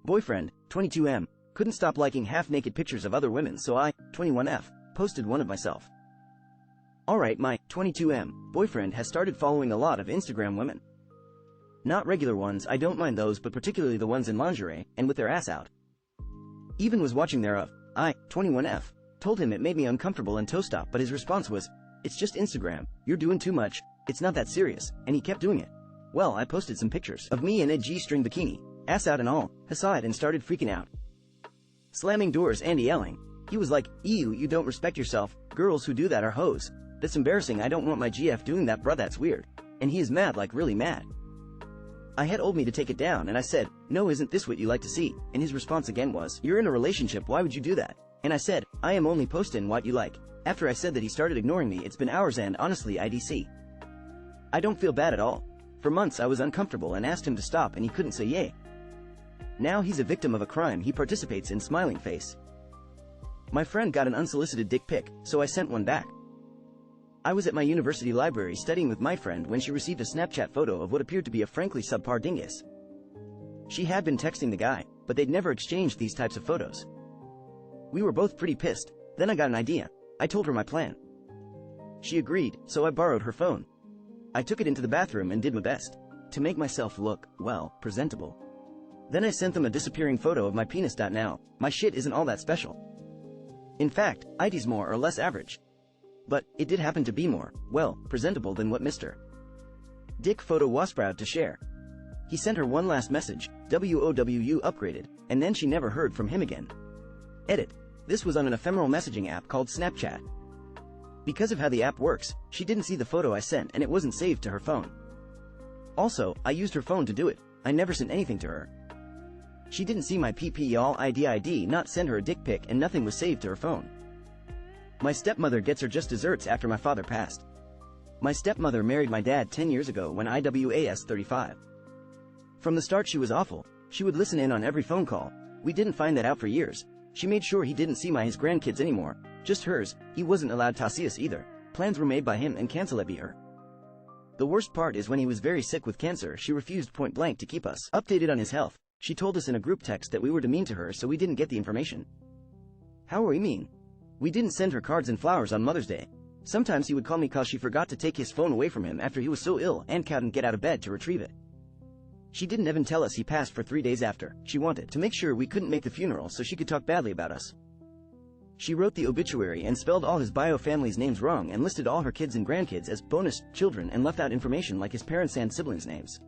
Boyfriend, 22M, couldn't stop liking half-naked pictures of other women, so I, 21F, posted one of myself. Alright, my 22M boyfriend has started following a lot of Instagram women. Not regular ones, I don't mind those, but particularly the ones in lingerie, and with their ass out. Even was watching thereof. I, 21F, told him it made me uncomfortable and toe stop, but his response was, "It's just Instagram, you're doing too much, it's not that serious," and he kept doing it. Well, I posted some pictures of me in a G-string bikini, ass out and all. He saw it and started freaking out. Slamming doors and yelling. He was like, "Ew, you don't respect yourself, girls who do that are hoes. That's embarrassing, I don't want my GF doing that, bruh, that's weird." And he is mad, like really mad. I had told me to take it down, and I said, "No, isn't this what you like to see?" And his response again was, "You're in a relationship, why would you do that?" And I said, "I am only posting what you like." After I said that, he started ignoring me. It's been hours and, honestly, IDC. I don't feel bad at all. For months I was uncomfortable and asked him to stop, and he couldn't say yay. Now he's a victim of a crime he participates in, smiling face. My friend got an unsolicited dick pic, so I sent one back. I was at my university library studying with my friend when she received a Snapchat photo of what appeared to be a frankly subpar dingus. She had been texting the guy, but they'd never exchanged these types of photos. We were both pretty pissed. Then I got an idea. I told her my plan. She agreed, so I borrowed her phone. I took it into the bathroom and did my best to make myself look, well, presentable. Then I sent them a disappearing photo of my penis. Now, my shit isn't all that special. In fact, ID's more or less average. But it did happen to be more, well, presentable than what Mr. Dick Photo was proud to share. He sent her one last message, WOWU upgraded, and then she never heard from him again. Edit. This was on an ephemeral messaging app called Snapchat. Because of how the app works, she didn't see the photo I sent and it wasn't saved to her phone. Also, I used her phone to do it. I never sent anything to her. She didn't see my PP, y'all. ID not send her a dick pic, and nothing was saved to her phone. My stepmother gets her just desserts after my father passed. My stepmother married my dad 10 years ago when I was 35. From the start she was awful. She would listen in on every phone call. We didn't find that out for years. She made sure he didn't see his grandkids anymore, just hers. He wasn't allowed to see us either. Plans were made by him and cancel it be her. The worst part is when he was very sick with cancer, she refused point blank to keep us updated on his health. She told us in a group text that we were demean to her, so we didn't get the information. How were we mean? We didn't send her cards and flowers on Mother's Day. Sometimes he would call me cause she forgot to take his phone away from him after he was so ill and couldn't get out of bed to retrieve it. She didn't even tell us he passed for 3 days after. She wanted to make sure we couldn't make the funeral so she could talk badly about us. She wrote the obituary and spelled all his bio family's names wrong and listed all her kids and grandkids as bonus children and left out information like his parents and siblings' names.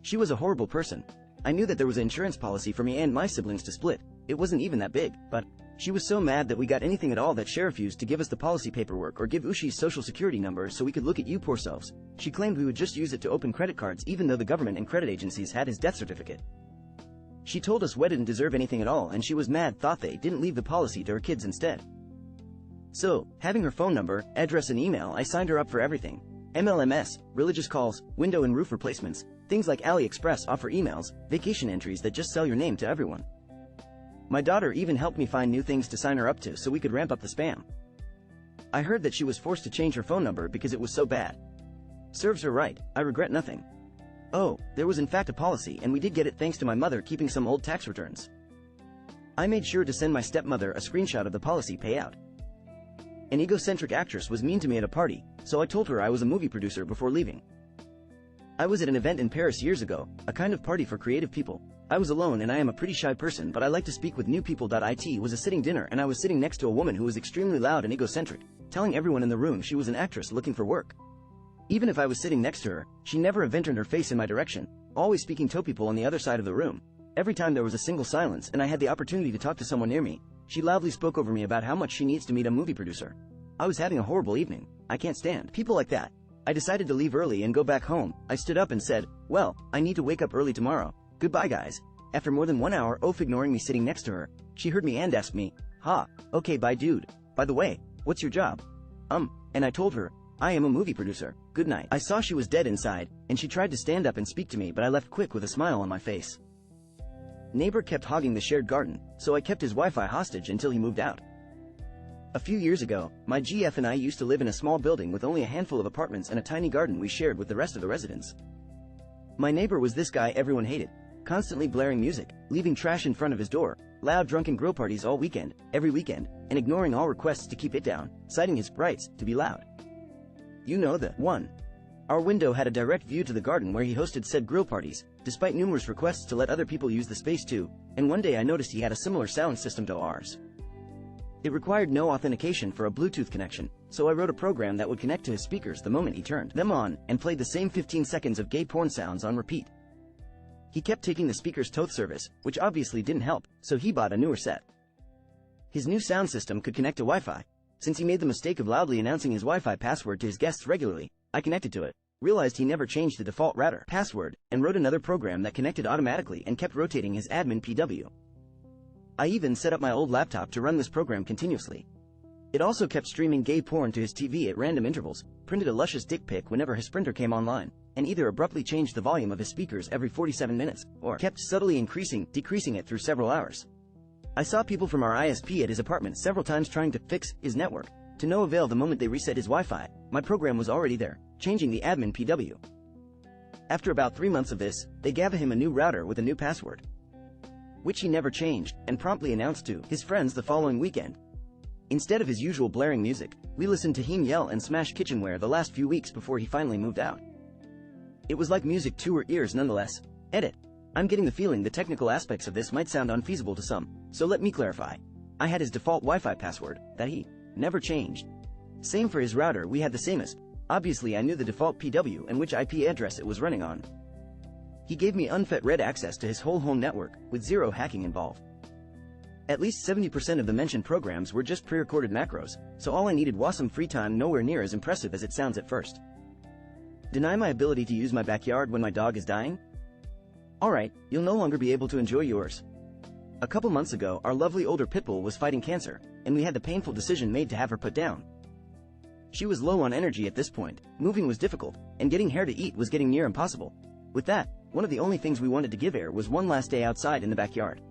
She was a horrible person. I knew that there was an insurance policy for me and my siblings to split. It wasn't even that big, but she was so mad that we got anything at all that she refused to give us the policy paperwork or give Ushi's social security number so we could look at you poor selves. She claimed we would just use it to open credit cards even though the government and credit agencies had his death certificate. She told us we didn't deserve anything at all, and she was mad, thought they didn't leave the policy to her kids instead. So, having her phone number, address and email, I signed her up for everything. MLMS, religious calls, window and roof replacements, things like AliExpress offer emails, vacation entries that just sell your name to everyone. My daughter even helped me find new things to sign her up to so we could ramp up the spam. I heard that she was forced to change her phone number because it was so bad. Serves her right, I regret nothing. Oh, there was in fact a policy, and we did get it thanks to my mother keeping some old tax returns. I made sure to send my stepmother a screenshot of the policy payout. An egocentric actress was mean to me at a party, so I told her I was a movie producer before leaving. I was at an event in Paris years ago, a kind of party for creative people. I was alone and I am a pretty shy person, but I like to speak with new people. It was a sitting dinner and I was sitting next to a woman who was extremely loud and egocentric, telling everyone in the room she was an actress looking for work. Even if I was sitting next to her, she never turned her face in my direction, always speaking to people on the other side of the room. Every time there was a single silence and I had the opportunity to talk to someone near me, she loudly spoke over me about how much she needs to meet a movie producer. I was having a horrible evening. I can't stand people like that. I decided to leave early and go back home. I stood up and said, "Well, I need to wake up early tomorrow. Goodbye guys." After more than 1 hour of ignoring me sitting next to her, she heard me and asked me, "Okay, bye dude. By the way, what's your job?" And I told her, "I am a movie producer. Good night." I saw she was dead inside, and she tried to stand up and speak to me, but I left quick with a smile on my face. Neighbor kept hogging the shared garden, so I kept his Wi-Fi hostage until he moved out. A few years ago, my GF and I used to live in a small building with only a handful of apartments and a tiny garden we shared with the rest of the residents. My neighbor was this guy everyone hated. constantly blaring music, leaving trash in front of his door, loud drunken grill parties all weekend, every weekend, and ignoring all requests to keep it down, citing his rights to be loud. You know the one. Our window had a direct view to the garden where he hosted said grill parties, despite numerous requests to let other people use the space too, and one day I noticed he had a similar sound system to ours. It required no authentication for a Bluetooth connection, so I wrote a program that would connect to his speakers the moment he turned them on, and played the same 15 seconds of gay porn sounds on repeat. He kept taking the speaker's TOTH service, which obviously didn't help, so he bought a newer set. His new sound system could connect to Wi-Fi. Since he made the mistake of loudly announcing his Wi-Fi password to his guests regularly, I connected to it, realized he never changed the default router password, and wrote another program that connected automatically and kept rotating his admin PW. I even set up my old laptop to run this program continuously. It also kept streaming gay porn to his TV at random intervals, printed a luscious dick pic whenever his printer came online, and either abruptly changed the volume of his speakers every 47 minutes, or kept subtly decreasing it through several hours. I saw people from our ISP at his apartment several times trying to fix his network. To no avail. The moment they reset his Wi-Fi, my program was already there, changing the admin PW. After about 3 months of this, they gave him a new router with a new password, which he never changed, and promptly announced to his friends the following weekend. Instead of his usual blaring music, we listened to him yell and smash kitchenware the last few weeks before he finally moved out. It was like music to our ears nonetheless. Edit. I'm getting the feeling the technical aspects of this might sound unfeasible to some, so let me clarify. I had his default Wi-Fi password, that he never changed. Same for his router, we had the samest. Obviously I knew the default PW and which IP address it was running on. He gave me unfettered access to his whole home network, with zero hacking involved. At least 70% of the mentioned programs were just pre-recorded macros, so all I needed was some free time, nowhere near as impressive as it sounds at first. Deny my ability to use my backyard when my dog is dying? Alright, you'll no longer be able to enjoy yours. A couple months ago, our lovely older pit bull was fighting cancer, and we had the painful decision made to have her put down. She was low on energy at this point, moving was difficult, and getting her to eat was getting near impossible. With that, one of the only things we wanted to give her was one last day outside in the backyard.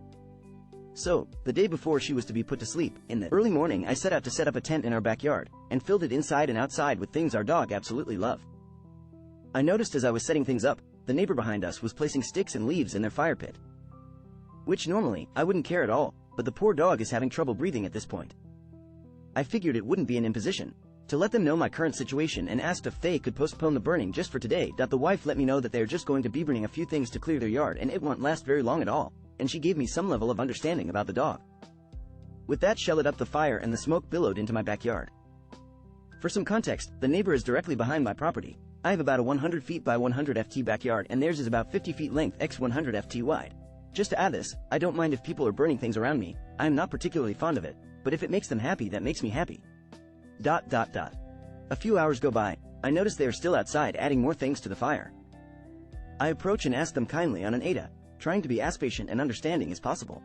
So, the day before she was to be put to sleep, in the early morning I set out to set up a tent in our backyard, and filled it inside and outside with things our dog absolutely loved. I noticed as I was setting things up, the neighbor behind us was placing sticks and leaves in their fire pit. Which normally, I wouldn't care at all, but the poor dog is having trouble breathing at this point. I figured it wouldn't be an imposition to let them know my current situation and asked if they could postpone the burning just for today. The wife let me know that they're just going to be burning a few things to clear their yard and it won't last very long at all, and she gave me some level of understanding about the dog. With that, she lit up the fire and the smoke billowed into my backyard. For some context, the neighbor is directly behind my property. I have about a 100 feet by 100 ft backyard and theirs is about 50 feet length x 100 ft wide. Just to add this, I don't mind if people are burning things around me. I am not particularly fond of it, but if it makes them happy, that makes me happy. A few hours go by. I notice they are still outside adding more things to the fire. I approach and ask them kindly on an ADA, trying to be as patient and understanding as possible.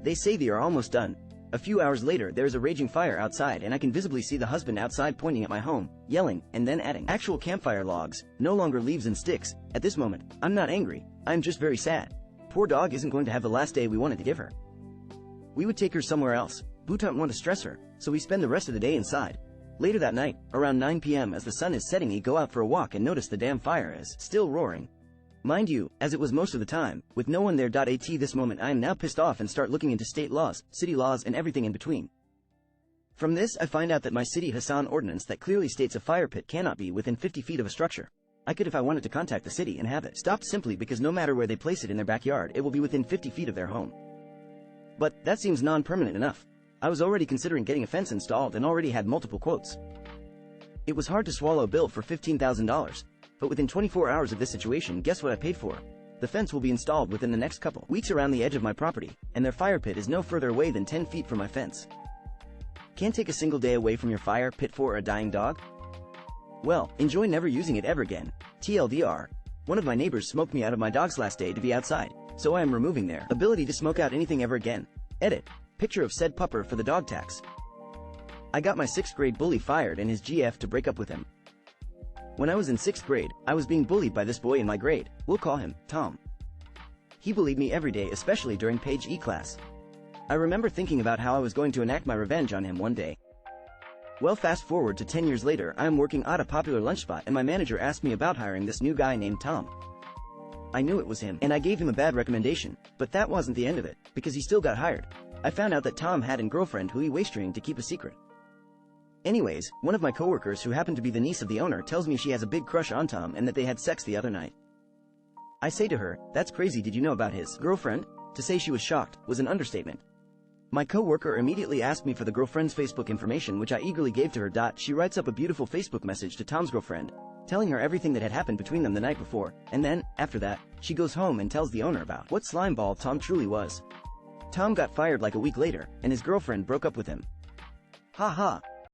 They say they are almost done. A few hours later, there is a raging fire outside and I can visibly see the husband outside pointing at my home, yelling, and then adding actual campfire logs, no longer leaves and sticks. At this moment, I'm not angry, I'm just very sad. Poor dog isn't going to have the last day we wanted to give her. We would take her somewhere else. We don't want to stress her, so we spend the rest of the day inside. Later that night, around 9 p.m. as the sun is setting, we go out for a walk and notice the damn fire is still roaring. Mind you, as it was most of the time, with no one there. At this moment I am now pissed off and start looking into state laws, city laws and everything in between. From this I find out that my city has an ordinance that clearly states a fire pit cannot be within 50 feet of a structure. I could if I wanted to contact the city and have it stopped simply because no matter where they place it in their backyard it will be within 50 feet of their home. But that seems non-permanent enough. I was already considering getting a fence installed and already had multiple quotes. It was hard to swallow a bill for $15,000, but within 24 hours of this situation, guess what I paid for? The fence will be installed within the next couple weeks around the edge of my property, and their fire pit is no further away than 10 feet from my fence. Can't take a single day away from your fire pit for a dying dog? Well, enjoy never using it ever again. TLDR. One of my neighbors smoked me out of my dog's last day to be outside, so I am removing their ability to smoke out anything ever again. Edit. Picture of said pupper for the dog tax. I got my 6th grade bully fired and his GF to break up with him. When I was in 6th grade, I was being bullied by this boy in my grade. We'll call him Tom. He bullied me every day, especially during Page E class. I remember thinking about how I was going to enact my revenge on him one day. Well, fast forward to 10 years later, I am working at a popular lunch spot and my manager asked me about hiring this new guy named Tom. I knew it was him, and I gave him a bad recommendation, but that wasn't the end of it, because he still got hired. I found out that Tom had a girlfriend who he waistring to keep a secret. Anyways, one of my coworkers who happened to be the niece of the owner tells me she has a big crush on Tom and that they had sex the other night. I say to her, "That's crazy, did you know about his girlfriend?" To say she was shocked was an understatement. My coworker immediately asked me for the girlfriend's Facebook information, which I eagerly gave to her. She writes up a beautiful Facebook message to Tom's girlfriend, telling her everything that had happened between them the night before, and then, after that, she goes home and tells the owner about what slimeball Tom truly was. Tom got fired like a week later, and his girlfriend broke up with him. Ha ha.